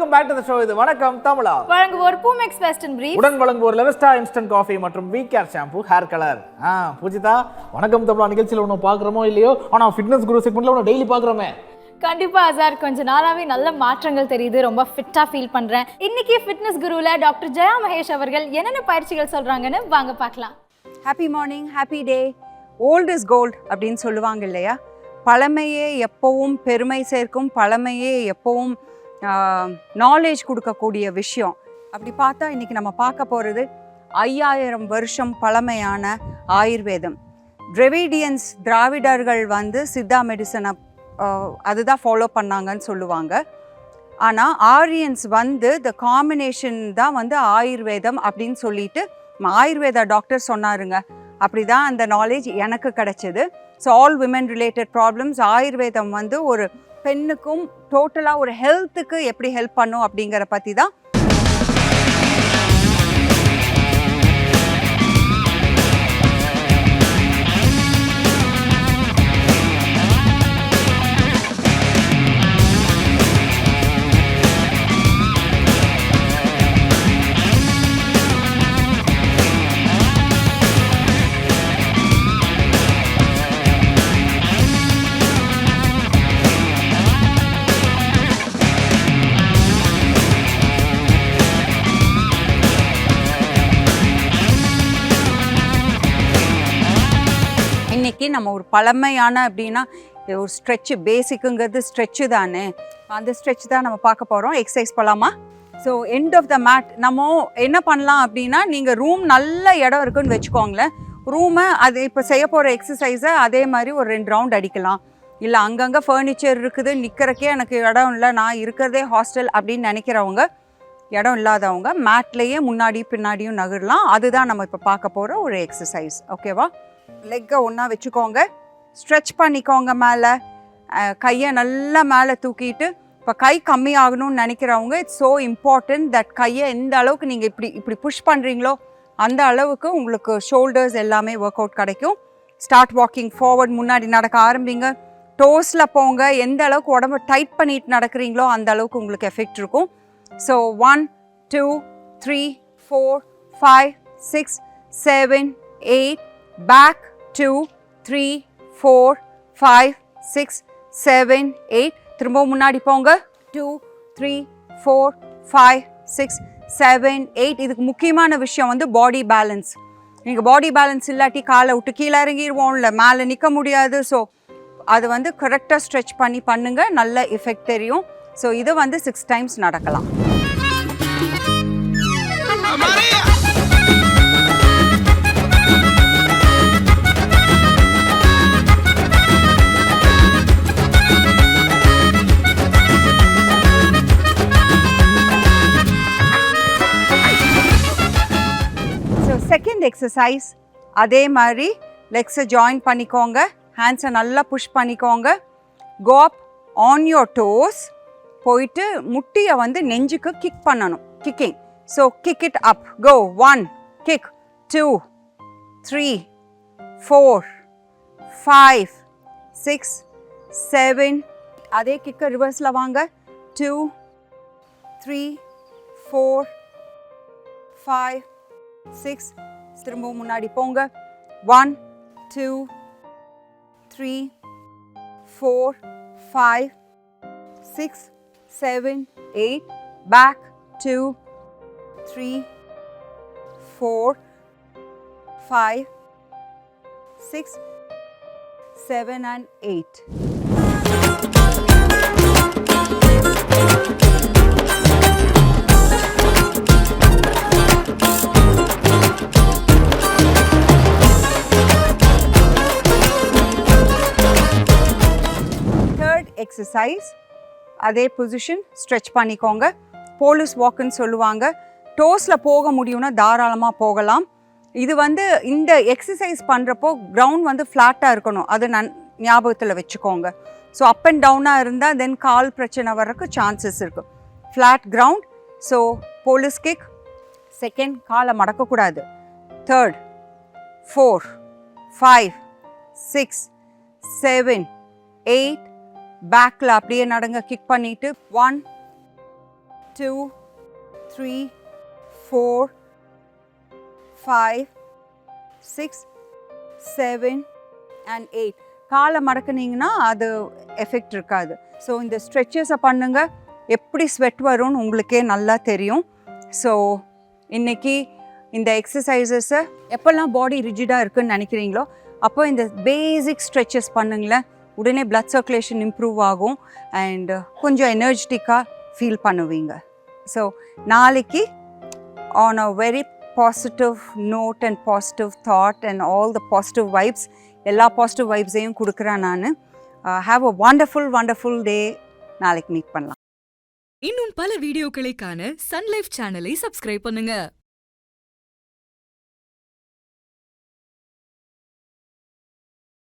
Welcome back to the show. இது வணக்கம் தமிழா. வழங்குவோர் Poomex western brief, உடன் வழங்குவோர் லெவிஸ்டா இன்ஸ்டன்ட் காஃபி மற்றும் V Care shampoo hair colour. Poojitha, Vanakkam Tamizha நிகழ்ச்சியில் ஒன்று பார்க்குறோமோ இல்லையோ, ஆனால் ஃபிட்னஸ் குரு செக்மெண்ட்ல ஒன்று டெய்லி பார்க்குறோமே. கண்டிப்பா அசார், கொஞ்ச நாளாவே நல்ல மாற்றங்கள் தெரியுது, ரொம்ப ஃபிட்டா ஃபீல் பண்றேன். இன்னைக்கு ஃபிட்னஸ் குருல டாக்டர் ஜெயா மகேஷ் அவர்கள் என்னென்ன பயிற்சிகள் சொல்றாங்கன்னு வாங்க பார்க்கலாம். Happy morning, happy day. Old is gold அப்படின்னு சொல்லுவாங்க இல்லையா? பழமையே எப்பவும் பெருமை சேர்க்கும், பழமையே எப்பவும் நாலேஜ் கொடுக்கக்கூடிய விஷயம். அப்படி பார்த்தா இன்றைக்கி நம்ம பார்க்க போகிறது 5000 வருஷம் பழமையான ஆயுர்வேதம். திராவிடர்கள் சித்தா மெடிசனை அதுதான் ஃபாலோ பண்ணாங்கன்னு சொல்லுவாங்க. ஆனால் ஆரியன்ஸ் த காம்பினேஷன் தான் ஆயுர்வேதம் அப்படின்னு சொல்லிட்டு ஆயுர்வேதா டாக்டர் சொன்னாருங்க. அப்படி தான் அந்த நாலேஜ் எனக்கு கிடைச்சது. So all women related problems ஆயுர்வேதம் ஒரு பெண்ணுக்கும் டோட்டலாக ஒரு ஹெல்த்துக்கு எப்படி ஹெல்ப் பண்ணும் அப்படிங்கிற பற்றி தான். இன்றைக்கி நம்ம ஒரு பழமையான அப்படின்னா ஒரு ஸ்ட்ரெச்சு, பேசிக்குங்கிறது ஸ்ட்ரெச்சு தானே, அந்த ஸ்ட்ரெச் தான் நம்ம பார்க்க போகிறோம். எக்ஸசைஸ் பண்ணலாமா? So end of the mat நம்ம என்ன பண்ணலாம் அப்படின்னா, நீங்கள் ரூம் நல்ல இடம் இருக்குன்னு வச்சுக்கோங்களேன். ரூமை அது இப்போ செய்ய போகிற எக்ஸசைஸை அதே மாதிரி ஒரு 2 ரவுண்ட் அடிக்கலாம். இல்லை அங்கங்கே ஃபர்னிச்சர் இருக்குது, நிற்கிறக்கே எனக்கு இடம் இல்லை, நான் இருக்கிறதே ஹாஸ்டல் அப்படின்னு நினைக்கிறவங்க, இடம் இல்லாதவங்க மேட்லேயே முன்னாடி பின்னாடியும் நகரலாம். அதுதான் நம்ம இப்போ பார்க்க போகிற ஒரு எக்ஸசைஸ். ஓகேவா? லெக்கை ஒன்றா வச்சுக்கோங்க, ஸ்ட்ரெச் பண்ணிக்கோங்க, மேலே கையை நல்லா மேலே தூக்கிட்டு. இப்போ கை கம்மி ஆகணும்னு நினைக்கிறவங்க இட்ஸ் ஸோ இம்பார்ட்டன்ட் தட் கையை எந்த அளவுக்கு நீங்கள் இப்படி புஷ் பண்ணுறீங்களோ அந்த அளவுக்கு உங்களுக்கு ஷோல்டர்ஸ் எல்லாமே ஒர்க் அவுட் கிடைக்கும். ஸ்டார்ட் வாக்கிங் ஃபார்வர்ட், முன்னாடி நடக்க ஆரம்பிங்க. டோஸில் போங்க, எந்த அளவுக்கு உடம்பு டைட் பண்ணிட்டு நடக்கிறீங்களோ அந்த அளவுக்கு உங்களுக்கு எஃபெக்ட் இருக்கும். So 1 2 3 4 5 6 7 8 back 2 3 4 5 6 7 8. திரும்ப முன்னாடி போங்க. 2 3 4 5 6 7 8. இதுக்கு முக்கியமான விஷயம் பாடி பேலன்ஸ். நீங்கள் பாடி பேலன்ஸ் இல்லாட்டி காலை விட்டு கீழே இறங்கிடுவோம், இல்லை மேலே நிற்க முடியாது. ஸோ அது கரெக்டாக ஸ்ட்ரெச் பண்ணி பண்ணுங்கள், நல்ல எஃபெக்ட் தெரியும். ஸோ இது 6 டைம்ஸ் நடக்கலாம். செகண்ட் எக்ஸசைஸ் அதே மாதிரி லெக்ஸை ஜாயின் பண்ணிக்கோங்க, ஹேண்ட்ஸை நல்லா புஷ் பண்ணிக்கோங்க. Go up on your toes. போயிட்டு முட்டியை நெஞ்சுக்கு கிக் பண்ணணும், kicking. So kick it up. Go 1 kick 2 3 4 5 6 7. அதே கிக்கை ரிவர்ஸில் வாங்க. 2 3 4 5 6. திரும்பவும் முன்னாடி போங்க. 1 2 3 4 5 6 7 8. Back 2 3 4 5 6 7 and 8. எக்ஸசைஸ் அதே பொசிஷன், ஸ்ட்ரெச் பண்ணிக்கோங்க. போலீஸ் வாக்குன்னு சொல்லுவாங்க. டோஸில் போக முடியும்னா தாராளமாக போகலாம். இது இந்த எக்ஸசைஸ் பண்ணுறப்போ கிரவுண்ட் ஃப்ளாட்டாக இருக்கணும், அது ஞாபகத்தில் வச்சுக்கோங்க. ஸோ அப் அண்ட் டவுனாக இருந்தால் தென் கால் பிரச்சனை வர்றதுக்கு சான்சஸ் இருக்குது. Flat ground. So police kick. Second, காலை மடக்கக்கூடாது. தேர்ட் 4 5 6 7 8. பேக்கில் அப்படியே நடங்க, கிக் பண்ணிவிட்டு 1 2 3 4 5 6 7 and 8. காலை மடக்குனீங்கன்னா அது எஃபெக்ட் இருக்காது. ஸோ இந்த ஸ்ட்ரெச்சஸை பண்ணுங்க, எப்படி ஸ்வெட் வரும்னு உங்களுக்கே நல்லா தெரியும். ஸோ இன்னைக்கு இந்த எக்ஸசைசஸை எப்போல்லாம் பாடி ரிஜிடாக இருக்குன்னு நினைக்கிறீங்களோ அப்போ இந்த பேசிக் ஸ்ட்ரெச்சஸ் பண்ணுங்களேன், உடனே blood circulation இம்ப்ரூவ் ஆகும் அண்ட் கொஞ்சம் எனர்ஜெட்டிக்காக ஃபீல் பண்ணுவீங்க. ஸோ நாளைக்கு on a very positive note and positive thought and all the positive vibes, எல்லா பாசிட்டிவ் வைப்ஸையும் கொடுக்குறேன் நான். ஹாவ் அ வண்டர்ஃபுல் டே. நாளைக்கு மீட் பண்ணலாம். இன்னும் பல வீடியோக்களை காண சன் லைஃப் சேனலை சப்ஸ்கிரைப் பண்ணுங்க.